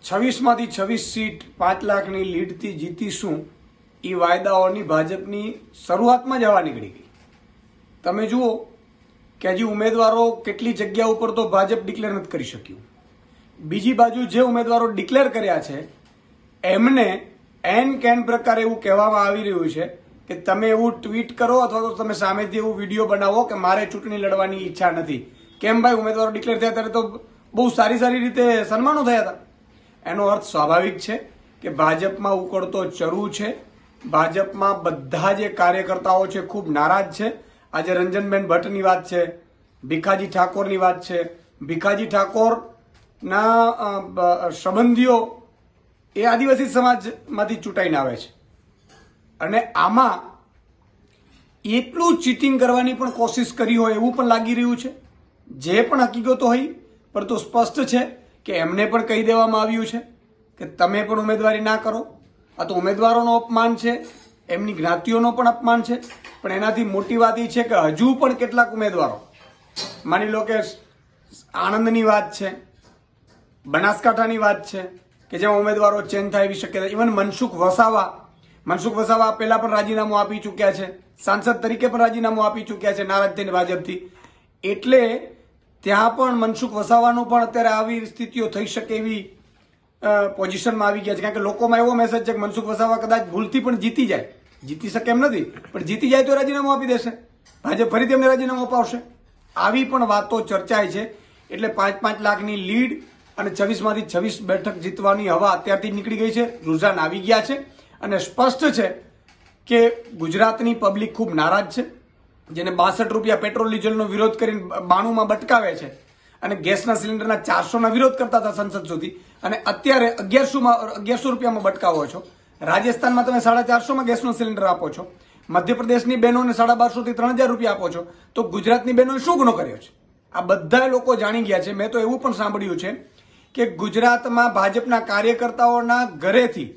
26માંથી 26 seat 5 લાખની લીડથી જીતીશું એ વાયદાઓની ભાજપની શરૂઆતમાં જ હવા નીકળી ગઈ। તમે જુઓ કે હજી ઉમેદવારો કેટલી જગ્યા ઉપર તો ભાજપ ડિક્લેર નથી કરી શક્યું। બીજી બાજુ જે ઉમેદવારો ડિક્લેર કર્યા છે એમને એન કેન પ્રકારે એવું કહેવામાં આવી રહ્યું છે કે તમે એવું ટ્વીટ કરો અથવા તો તમે સામેથી એવું વિડીયો બનાવો કે મારે ચૂંટણી લડવાની ઈચ્છા નથી। કેમ ભાઈ, ઉમેદવારો ડિક્લેર થયા ત્યારે તો બહુ સારી રીતે સન્માનો થયા હતા। એનો અર્થ સ્વાભાવિક છે કે ભાજપમાં ઉકળતો ચરુ છે। ભાજપમાં બધા જે કાર્યકર્તાઓ છે ખૂબ નારાજ છે। આજે રંજનબેન ભટ્ટની વાત છે, ભીખાજી ઠાકોરની વાત છે। ભીખાજી ઠાકોરના સંબંધીઓ એ આદિવાસી સમાજમાંથી ચૂંટાઈને આવે છે અને આમાં એટલું ચીટિંગ કરવાની પણ કોશિશ કરી હોય એવું પણ લાગી રહ્યું છે। જે પણ હકીકતો હોય પરંતુ સ્પષ્ટ છે કે એમને પણ કહી દેવામાં આવ્યું છે કે તમે પણ ઉમેદવારી ના કરો। આ તો ઉમેદવારોનો અપમાન છે, એમની જ્ઞાતિઓનો પણ અપમાન છે। પણ એનાથી મોટી વાત એ છે કે હજુ પણ કેટલાક ઉમેદવારો, માની લો કે આણંદની વાત છે, બનાસકાંઠાની વાત છે કે જેમાં ઉમેદવારો ચેન્જ થાય એવી શક્યતા। ઇવન મનસુખ વસાવા પહેલા પણ રાજીનામું આપી ચૂક્યા છે, સાંસદ તરીકે પણ રાજીનામું આપી ચૂક્યા છે નારાજ થઈને ભાજપથી। એટલે ત્યાં પણ મનસુખ વસાવાનું પણ અત્યારે આવી સ્થિતિઓ થઈ શકે એવી પોઝિશનમાં આવી ગયા છે। કારણ કે લોકોમાં એવો મેસેજ છે કે મનસુખ વસાવા કદાચ ભૂલથી પણ જીતી જાય, જીતી શકે એમ નથી પણ જીતી જાય તો રાજીનામું આપી દેશે, ભાજપ ફરીથી એમને રાજીનામું અપાવશે। આવી પણ વાતો ચર્ચાય છે। એટલે 5-5 લાખની લીડ અને 26માંથી 26 બેઠક જીતવાની હવા અત્યારથી નીકળી ગઈ છે, રુઝાન આવી ગયા છે અને સ્પષ્ટ છે કે ગુજરાતની પબ્લિક ખૂબ નારાજ છે। જેને 62 રૂપિયા પેટ્રોલ ડીઝલનો વિરોધ કરીને 92માં બટકાવે છે અને ગેસના સિલિન્ડરના 400ના વિરોધ કરતા હતા સંસદ સુધી અને અત્યારે 1100 રૂપિયામાં બટકાવો છો। રાજસ્થાનમાં તમે 450માં ગેસનો સિલિન્ડર આપો છો, મધ્યપ્રદેશની બહેનોને 1250 થી 3000 રૂપિયા આપો છો, તો ગુજરાતની બહેનોએ શું ગુનો કર્યો છે? આ બધા લોકો જાણી ગયા છે। મેં તો એવું પણ સાંભળ્યું છે કે ગુજરાતમાં ભાજપના કાર્યકર્તાઓના ઘરેથી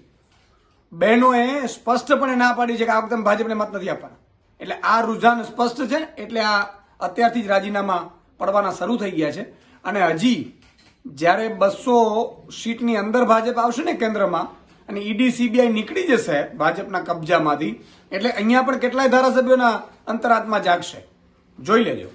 બહેનોએ સ્પષ્ટપણે ના પાડી છે કે આ વખતે ભાજપને મત નથી આપવાના। એટલે આ રુઝાન સ્પષ્ટ છે। એટલે આ અત્યારથી જ રાજીનામા પડવાના શરૂ થઈ ગયા છે અને હજી જ્યારે 200 સીટની અંદર ભાજપ આવશે ને કેન્દ્રમાં અને ઈડી સીબીઆઈ નીકળી જશે ભાજપના કબજામાંથી, એટલે અહીંયા પણ કેટલાય ધારાસભ્યોના અંતરાત્મા જાગશે। જોઈ લેજો।